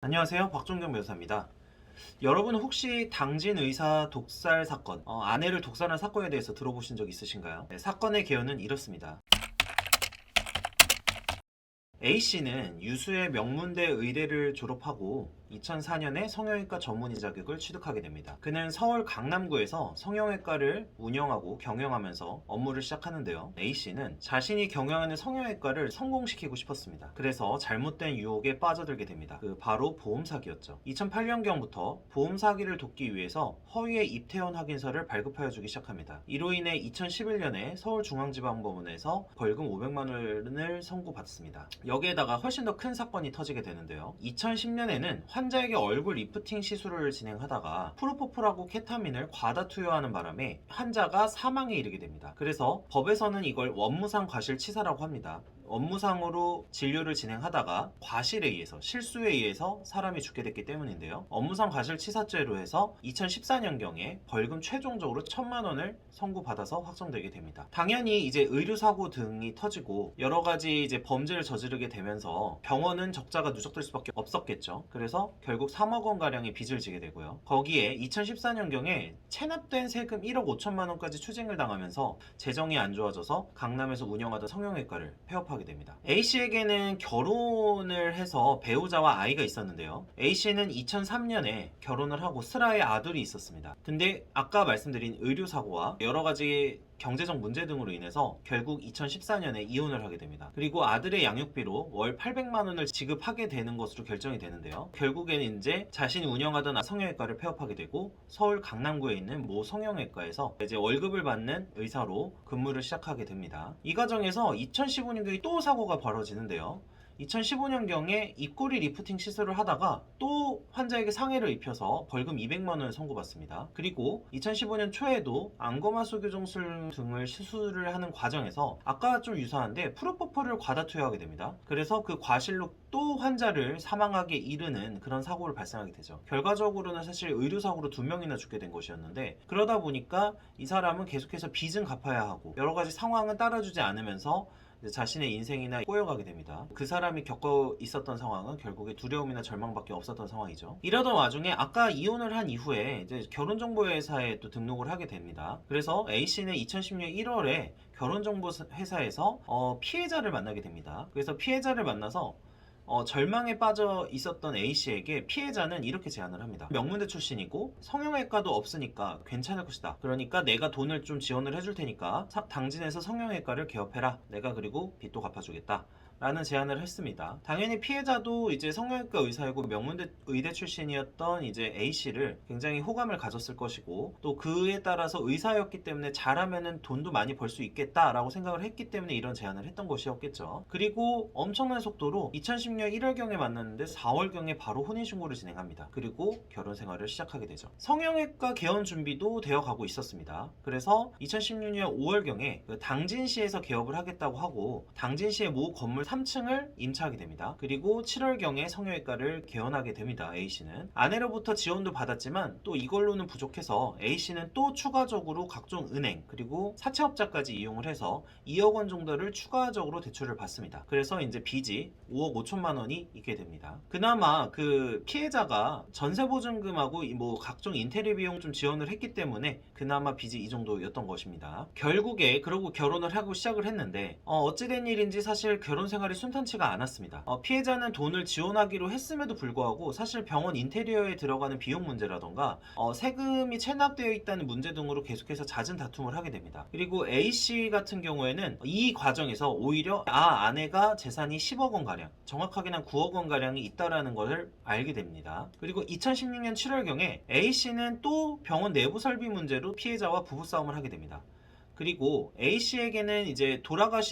안녕하세요. 박종경 변호사입니다. 여러분 혹시 당진 의사 독살 사건, 아내를 독살한 사건에 대해서 들어보신 적 있으신가요? 네, 사건의 개요는 이렇습니다. A씨는 유수의 명문대 의대를 졸업하고 2004년에 성형외과 전문의 자격을 취득하게 됩니다. 그는 서울 강남구에서 성형외과를 운영하고 경영하면서 업무를 시작하는데요. A씨는 자신이 경영하는 성형외과를 성공시키고 싶었습니다. 그래서 잘못된 유혹에 빠져들게 됩니다. 바로 보험 사기였죠. 2008년경부터 보험 사기를 돕기 위해서 허위의 입퇴원 확인서를 발급하여 주기 시작합니다. 이로 인해 2011년에 서울중앙지방법원에서 벌금 500만 원을 선고받습니다. 여기에다가 훨씬 더 큰 사건이 터지게 되는데요. 2010년에는 환자에게 얼굴 리프팅 시술을 진행하다가 프로포폴하고 케타민을 과다 투여하는 바람에 환자가 사망에 이르게 됩니다. 그래서 법에서는 이걸 원무상 과실치사라고 합니다. 업무상으로 진료를 진행하다가 과실에 의해서, 실수에 의해서 사람이 죽게 됐기 때문인데요. 업무상 과실치사죄로 해서 2014년경에 벌금 최종적으로 1,000만 원을 선고받아서 확정되게 됩니다. 당연히 이제 의료사고 등이 터지고 여러 가지 이제 범죄를 저지르게 되면서 병원은 적자가 누적될 수밖에 없었겠죠. 그래서 결국 3억 원 가량의 빚을 지게 되고요. 거기에 2014년경에 체납된 세금 1억 5천만 원까지 추징을 당하면서 재정이 안 좋아져서 강남에서 운영하던 성형외과를 폐업하게 됩니다. A씨에게는 결혼을 해서 배우자와 아이가 있었는데요. A씨는 2003년에 결혼을 하고 슬아의 아들이 있었습니다. 근데 아까 말씀드린 의료사고와 여러가지 경제적 문제 등으로 인해서 결국 2014년에 이혼을 하게 됩니다. 그리고 아들의 양육비로 월 800만 원을 지급하게 되는 것으로 결정이 되는데요. 결국에는 이제 자신이 운영하던 성형외과를 폐업하게 되고 서울 강남구에 있는 모 성형외과에서 이제 월급을 받는 의사로 근무를 시작하게 됩니다. 이 과정에서 2015년도에 또 사고가 벌어지는데요. 2015년경에 입꼬리 리프팅 시술을 하다가 또 환자에게 상해를 입혀서 벌금 200만 원을 선고받습니다. 그리고 2015년 초에도 안검하수 교정술 등을 시술을 하는 과정에서 아까 좀 유사한데 프로포폴을 과다 투여하게 됩니다. 그래서 그 과실로 또 환자를 사망하게 이르는 그런 사고를 발생하게 되죠. 결과적으로는 사실 의료사고로 2명이나 죽게 된 것이었는데 그러다 보니까 이 사람은 계속해서 빚은 갚아야 하고 여러 가지 상황은 따라주지 않으면서 자신의 인생이나 꼬여가게 됩니다. 그 사람이 겪어 있었던 상황은 결국에 두려움이나 절망밖에 없었던 상황이죠. 이러던 와중에 아까 이혼을 한 이후에 이제 결혼정보회사에 또 등록을 하게 됩니다. 그래서 A씨는 2010년 1월에 결혼정보회사에서 피해자를 만나게 됩니다. 그래서 피해자를 만나서 절망에 빠져 있었던 A씨에게 피해자는 이렇게 제안을 합니다. 명문대 출신이고 성형외과도 없으니까 괜찮을 것이다. 그러니까 내가 돈을 좀 지원을 해줄 테니까 당진에서 성형외과를 개업해라. 내가 그리고 빚도 갚아주겠다. 라는 제안을 했습니다. 당연히 피해자도 이제 성형외과 의사이고 명문대 의대 출신이었던 이제 A씨를 굉장히 호감을 가졌을 것이고 또 그에 따라서 의사였기 때문에 잘하면은 돈도 많이 벌 수 있겠다라고 생각을 했기 때문에 이런 제안을 했던 것이었겠죠. 그리고 엄청난 속도로 2010년 1월경에 만났는데 4월경에 바로 혼인신고를 진행합니다. 그리고 결혼 생활을 시작하게 되죠. 성형외과 개원 준비도 되어 가고 있었습니다. 그래서 2016년 5월경에 당진시에서 개업을 하겠다고 하고 당진시의 모 건물 3층을 임차하게 됩니다. 그리고 7월경에 성형외과를 개원하게 됩니다. A씨는 아내로부터 지원도 받았지만 또 이걸로는 부족해서 A씨는 또 추가적으로 각종 은행 그리고 사채업자까지 이용을 해서 2억 원 정도를 추가적으로 대출을 받습니다. 그래서 이제 빚이 5억 5천만 원이 있게 됩니다. 그나마 그 피해자가 전세보증금하고 뭐 각종 인테리어 비용 좀 지원을 했기 때문에 그나마 빚이 이 정도였던 것입니다. 결국에 그러고 결혼을 하고 시작을 했는데 어찌된 일인지 사실 결혼 생활이 순탄치가 않았습니다. 피해자는 돈을 지원하기로 했음에도 불구하고 사실 병원 인테리어에 들어가는 비용 문제라던가 세금이 체납되어 있다는 문제 등으로 계속해서 잦은 다툼을 하게 됩니다. 그리고 A씨 같은 경우에는 이 과정에서 오히려 아내가 재산이 10억 원 가량, 정확하게는 9억 원 가량이 있다라는 것을 알게 됩니다. 그리고 2016년 7월경에 A씨는 또 병원 내부 설비 문제로 피해자와 부부싸움을 하게 됩니다. 그리고 A씨에게는 이제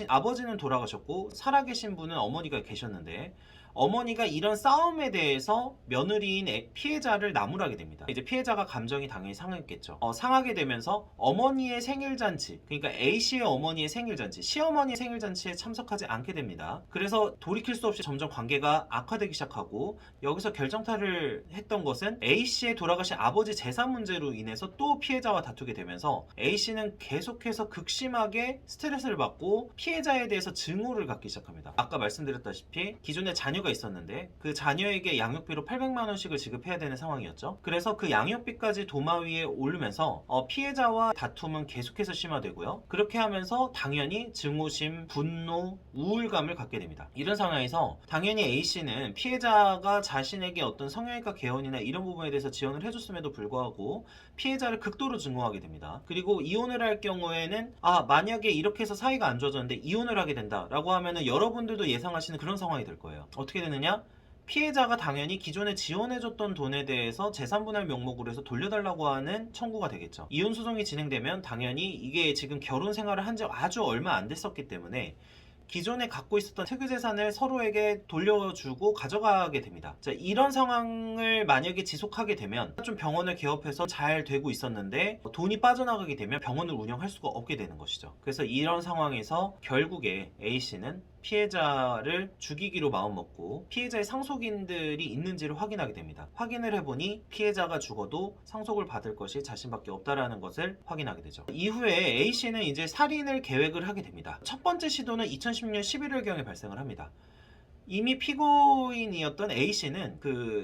아버지는 돌아가셨고 살아계신 분은 어머니가 계셨는데 어머니가 이런 싸움에 대해서 며느리인 피해자를 나무라게 됩니다. 이제 피해자가 감정이 당연히 상했겠죠. 상하게 되면서 어머니의 생일잔치, 그러니까 A씨의 어머니의 생일잔치, 시어머니의 생일잔치에 참석하지 않게 됩니다. 그래서 돌이킬 수 없이 점점 관계가 악화되기 시작하고 여기서 결정타를 했던 것은 A씨의 돌아가신 아버지 재산 문제로 인해서 또 피해자와 다투게 되면서 A씨는 계속해서 극심하게 스트레스를 받고 피해자에 대해서 증오를 갖기 시작합니다. 아까 말씀드렸다시피 기존에 자녀가 자녀가 있었는데 그 자녀에게 양육비로 800만 원씩을 지급해야 되는 상황이었죠. 그래서 그 양육비까지 도마 위에 오르면서 피해자와 다툼은 계속해서 심화되고요. 그렇게 하면서 당연히 증오심, 분노, 우울감을 갖게 됩니다. 이런 상황에서 당연히 A씨는 피해자가 자신에게 어떤 성형외과 개원이나 이런 부분에 대해서 지원을 해줬음에도 불구하고 피해자를 극도로 증오하게 됩니다. 그리고 이혼을 할 경우에는 만약에 이렇게 해서 사이가 안 좋아졌는데 이혼을 하게 된다라고 하면은 여러분들도 예상하시는 그런 상황이 될 거예요. 어떻게 되느냐? 피해자가 당연히 기존에 지원해줬던 돈에 대해서 재산분할 명목으로 해서 돌려달라고 하는 청구가 되겠죠. 이혼 소송이 진행되면 당연히 이게 지금 결혼 생활을 한 지 아주 얼마 안 됐었기 때문에 기존에 갖고 있었던 특유재산을 서로에게 돌려주고 가져가게 됩니다. 자, 이런 상황을 만약에 지속하게 되면 좀 병원을 개업해서 잘 되고 있었는데 돈이 빠져나가게 되면 병원을 운영할 수가 없게 되는 것이죠. 그래서 이런 상황에서 결국에 A씨는 피해자를 죽이기로 마음먹고 피해자의 상속인들이 있는지를 확인하게 됩니다. 확인을 해보니 피해자가 죽어도 상속을 받을 것이 자신밖에 없다라는 것을 확인하게 되죠. 이후에 A씨는 이제 살인을 계획을 하게 됩니다. 첫 번째 시도는 2010년 11월경에 발생을 합니다. 이미 피고인이었던 A씨는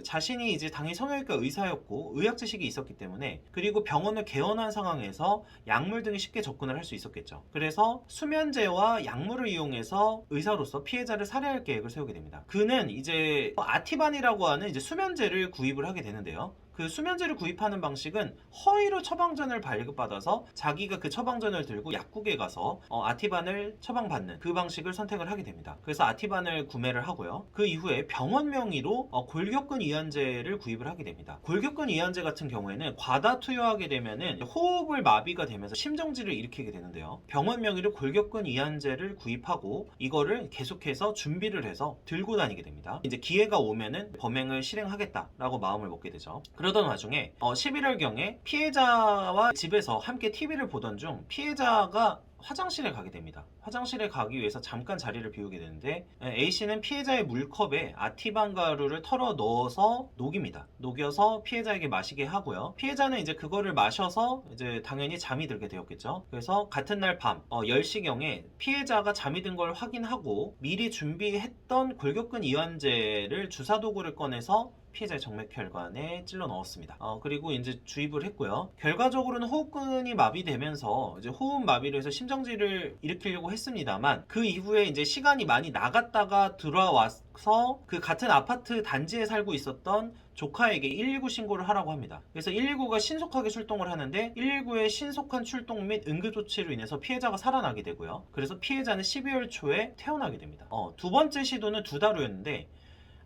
자신이 이제 당연히 성형외과 의사였고 의학 지식이 있었기 때문에, 그리고 병원을 개원한 상황에서 약물 등에 쉽게 접근을 할 수 있었겠죠. 그래서 수면제와 약물을 이용해서 의사로서 피해자를 살해할 계획을 세우게 됩니다. 그는 이제 아티반이라고 하는 이제 수면제를 구입을 하게 되는데요. 그 수면제를 구입하는 방식은 허위로 처방전을 발급받아서 자기가 그 처방전을 들고 약국에 가서 아티반을 처방받는 그 방식을 선택을 하게 됩니다. 그래서 아티반을 구매를 하고요. 그 이후에 병원 명의로 골격근 이완제를 구입을 하게 됩니다. 골격근 이완제 같은 경우에는 과다 투여하게 되면은 호흡을 마비가 되면서 심정지를 일으키게 되는데요. 병원 명의로 골격근 이완제를 구입하고 이거를 계속해서 준비를 해서 들고 다니게 됩니다. 이제 기회가 오면은 범행을 실행하겠다라고 마음을 먹게 되죠. 그러던 와중에 11월경에 피해자와 집에서 함께 TV를 보던 중 피해자가 화장실에 가게 됩니다. 화장실에 가기 위해서 잠깐 자리를 비우게 되는데 A씨는 피해자의 물컵에 아티반 가루를 털어 넣어서 녹입니다. 녹여서 피해자에게 마시게 하고요. 피해자는 이제 그거를 마셔서 이제 당연히 잠이 들게 되었겠죠. 그래서 같은 날 밤 10시경에 피해자가 잠이 든 걸 확인하고 미리 준비했던 골격근 이완제를 주사도구를 꺼내서 피해자의 정맥혈관에 찔러 넣었습니다. 그리고 이제 주입을 했고요. 결과적으로는 호흡근이 마비되면서 이제 호흡 마비로 해서 심정지를 일으키려고 했습니다만, 그 이후에 이제 시간이 많이 나갔다가 들어와서 그 같은 아파트 단지에 살고 있었던 조카에게 119 신고를 하라고 합니다. 그래서 119가 신속하게 출동을 하는데 119의 신속한 출동 및 응급조치로 인해서 피해자가 살아나게 되고요. 그래서 피해자는 12월 초에 퇴원하게 됩니다. 두 번째 시도는 2달 후였는데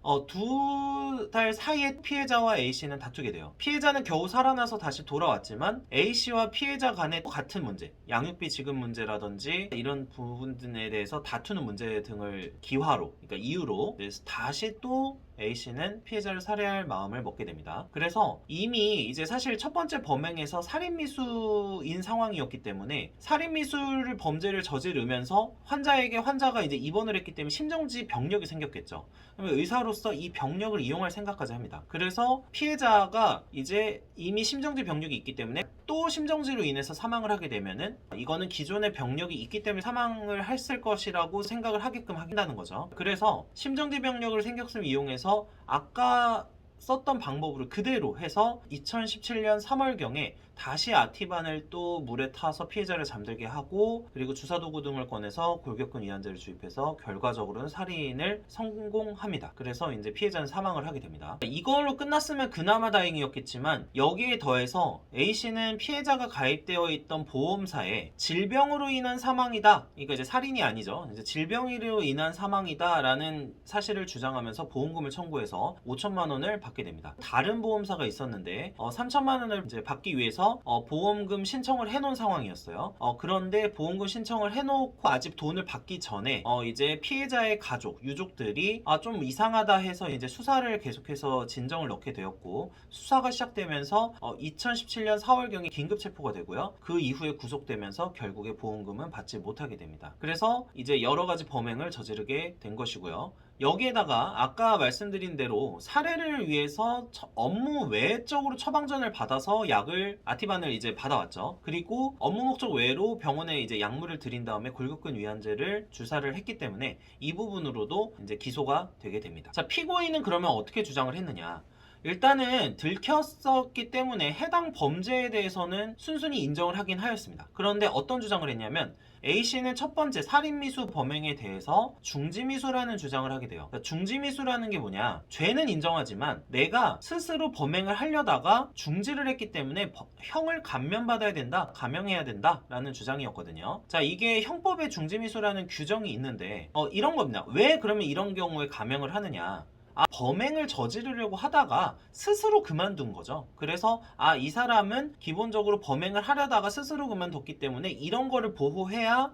2달 사이에 피해자와 A씨는 다투게 돼요. 피해자는 겨우 살아나서 다시 돌아왔지만 A씨와 피해자 간의 같은 문제, 양육비 지급 문제라든지 이런 부분들에 대해서 다투는 문제 등을 기화로, 그러니까 이유로 다시 또 A씨는 피해자를 살해할 마음을 먹게 됩니다. 그래서 이미 이제 사실 첫 번째 범행에서 살인미수인 상황이었기 때문에 살인미수를 범죄를 저지르면서 환자가 이제 입원을 했기 때문에 심정지 병력이 생겼겠죠. 그러면 의사로서 이 병력을 이용할 생각까지 합니다. 그래서 피해자가 이제 이미 심정지 병력이 있기 때문에 또 심정지로 인해서 사망을 하게 되면은 이거는 기존의 병력이 있기 때문에 사망을 했을 것이라고 생각을 하게끔 한다는 거죠. 그래서 심정지 병력을 생겼음을 이용해서 아까 썼던 방법으로 그대로 해서 2017년 3월경에 다시 아티반을 또 물에 타서 피해자를 잠들게 하고, 그리고 주사도구 등을 꺼내서 골격근 이완제를 주입해서 결과적으로는 살인을 성공합니다. 그래서 이제 피해자는 사망을 하게 됩니다. 이걸로 끝났으면 그나마 다행이었겠지만 여기에 더해서 A씨는 피해자가 가입되어 있던 보험사에 질병으로 인한 사망이다, 그러니까 이제 살인이 아니죠, 이제 질병으로 인한 사망이다 라는 사실을 주장하면서 보험금을 청구해서 5천만 원을 받게 됩니다. 다른 보험사가 있었는데 3천만 원을 이제 받기 위해서 보험금 신청을 해놓은 상황이었어요. 그런데 보험금 신청을 해놓고 아직 돈을 받기 전에 이제 피해자의 가족, 유족들이 좀 이상하다 해서 이제 수사를 계속해서 진정을 넣게 되었고, 수사가 시작되면서 2017년 4월경에 긴급 체포가 되고요. 그 이후에 구속되면서 결국에 보험금은 받지 못하게 됩니다. 그래서 이제 여러 가지 범행을 저지르게 된 것이고요. 여기에다가 아까 말씀드린 대로 사례를 위해서 업무 외적으로 처방전을 받아서 약을 아티반을 이제 받아왔죠. 그리고 업무 목적 외로 병원에 이제 약물을 들인 다음에 골격근 위안제를 주사를 했기 때문에 이 부분으로도 이제 기소가 되게 됩니다. 자, 피고인은 그러면 어떻게 주장을 했느냐? 일단은 들켰었기 때문에 해당 범죄에 대해서는 순순히 인정을 하긴 하였습니다. 그런데 어떤 주장을 했냐면 A씨는 첫 번째 살인미수 범행에 대해서 중지미수라는 주장을 하게 돼요. 그러니까 중지미수라는 게 뭐냐? 죄는 인정하지만 내가 스스로 범행을 하려다가 중지를 했기 때문에 형을 감면받아야 된다, 감형해야 된다 라는 주장이었거든요. 자, 이게 형법에 중지미수라는 규정이 있는데 이런 겁니다. 왜 그러면 이런 경우에 감형을 하느냐? 범행을 저지르려고 하다가 스스로 그만둔 거죠. 그래서 이 사람은 기본적으로 범행을 하려다가 스스로 그만뒀기 때문에 이런 거를 보호해야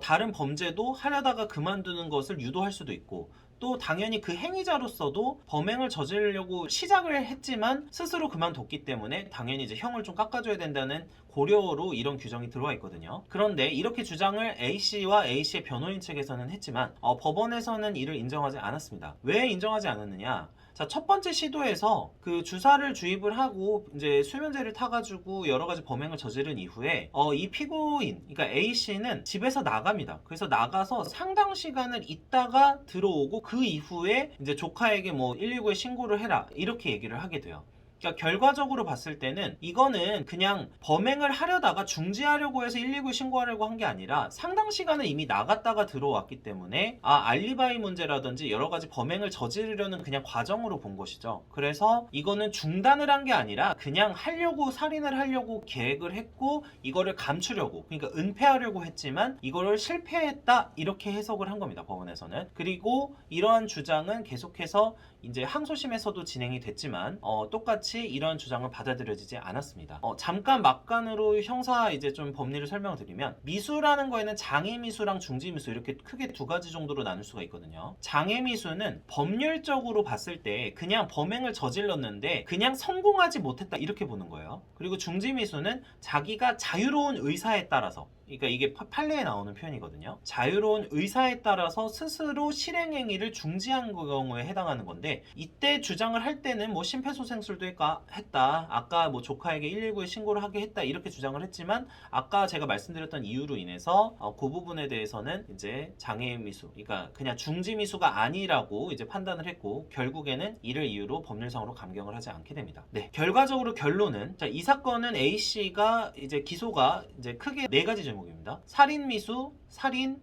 다른 범죄도 하려다가 그만두는 것을 유도할 수도 있고, 또 당연히 그 행위자로서도 범행을 저지르려고 시작을 했지만 스스로 그만뒀기 때문에 당연히 이제 형을 좀 깎아줘야 된다는 고려로 이런 규정이 들어와 있거든요. 그런데 이렇게 주장을 A씨와 A씨의 변호인 측에서는 했지만 법원에서는 이를 인정하지 않았습니다. 왜 인정하지 않았느냐? 자, 첫 번째 시도에서 그 주사를 주입을 하고 이제 수면제를 타가지고 여러 가지 범행을 저지른 이후에 이 피고인, 그러니까 A씨는 집에서 나갑니다. 그래서 나가서 상당 시간을 있다가 들어오고 그 이후에 이제 조카에게 뭐 119에 신고를 해라 이렇게 얘기를 하게 돼요. 그러니까 결과적으로 봤을 때는 이거는 그냥 범행을 하려다가 중지하려고 해서 119에 신고하려고 한 게 아니라 상당 시간을 이미 나갔다가 들어왔기 때문에 알리바이 문제라든지 여러 가지 범행을 저지르려는 그냥 과정으로 본 것이죠. 그래서 이거는 중단을 한 게 아니라 그냥 하려고, 살인을 하려고 계획을 했고 이거를 감추려고, 그러니까 은폐하려고 했지만 이거를 실패했다 이렇게 해석을 한 겁니다, 법원에서는. 그리고 이러한 주장은 계속해서 이제 항소심에서도 진행이 됐지만 똑같이 이런 주장을 받아들여지지 않았습니다. 잠깐 막간으로 형사 이제 좀 법리를 설명을 드리면, 미수라는 거에는 장애미수랑 중지미수 이렇게 크게 두 가지 정도로 나눌 수가 있거든요. 장애미수는 법률적으로 봤을 때 그냥 범행을 저질렀는데 그냥 성공하지 못했다 이렇게 보는 거예요. 그리고 중지미수는 자기가 자유로운 의사에 따라서, 그러니까 이게 판례에 나오는 표현이거든요. 자유로운 의사에 따라서 스스로 실행행위를 중지한 경우에 해당하는 건데, 이때 주장을 할 때는 뭐 심폐소생술도 했다, 아까 뭐 조카에게 119에 신고를 하게 했다 이렇게 주장을 했지만, 아까 제가 말씀드렸던 이유로 인해서 그 부분에 대해서는 이제 장애미수, 그러니까 그냥 중지미수가 아니라고 이제 판단을 했고, 결국에는 이를 이유로 법률상으로 감경을 하지 않게 됩니다. 네, 결과적으로 결론은, 자, 이 사건은 A씨가 이제 기소가 이제 크게 네 가지 제목입니다. 살인미수, 살인,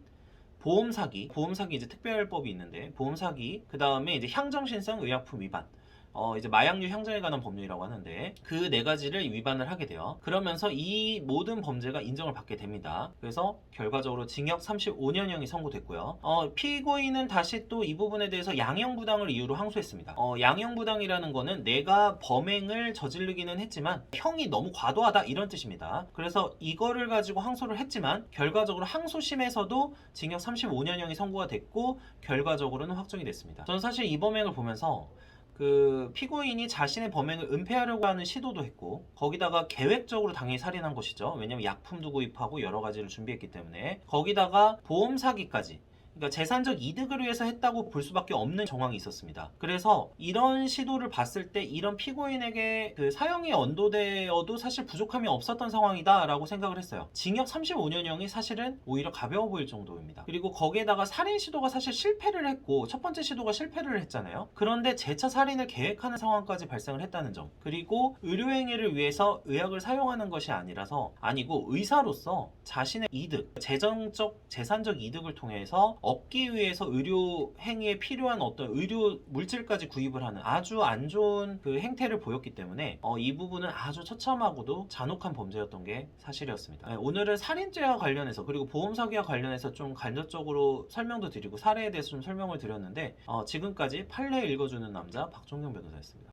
보험사기 이제 특별법이 있는데 보험사기, 그 다음에 이제 향정신성 의약품 위반, 이제 마약류 향정에 관한 법률이라고 하는데 그 네 가지를 위반을 하게 돼요. 그러면서 이 모든 범죄가 인정을 받게 됩니다. 그래서 결과적으로 징역 35년형이 선고됐고요. 피고인은 다시 또 이 부분에 대해서 양형부당을 이유로 항소했습니다. 양형부당이라는 거는 내가 범행을 저지르기는 했지만 형이 너무 과도하다 이런 뜻입니다. 그래서 이거를 가지고 항소를 했지만 결과적으로 항소심에서도 징역 35년형이 선고가 됐고 결과적으로는 확정이 됐습니다. 저는 사실 이 범행을 보면서 그 피고인이 자신의 범행을 은폐하려고 하는 시도도 했고, 거기다가 계획적으로 당연히 살인한 것이죠. 왜냐면 약품도 구입하고 여러 가지를 준비했기 때문에. 거기다가 보험 사기까지, 그러니까 재산적 이득을 위해서 했다고 볼 수밖에 없는 정황이 있었습니다. 그래서 이런 시도를 봤을 때 이런 피고인에게 그 사형이 언도되어도 사실 부족함이 없었던 상황이다 라고 생각을 했어요. 징역 35년형이 사실은 오히려 가벼워 보일 정도입니다. 그리고 거기에다가 살인 시도가 사실 실패를 했고, 첫 번째 시도가 실패를 했잖아요. 그런데 재차 살인을 계획하는 상황까지 발생을 했다는 점, 그리고 의료행위를 위해서 의약을 사용하는 것이 아니고 의사로서 자신의 이득, 재산적 이득을 통해서 얻기 위해서 의료 행위에 필요한 어떤 의료 물질까지 구입을 하는 아주 안 좋은 그 행태를 보였기 때문에 이 부분은 아주 처참하고도 잔혹한 범죄였던 게 사실이었습니다. 오늘은 살인죄와 관련해서 그리고 보험사기와 관련해서 좀 간접적으로 설명도 드리고 사례에 대해서 좀 설명을 드렸는데 지금까지 판례 읽어주는 남자 박종경 변호사였습니다.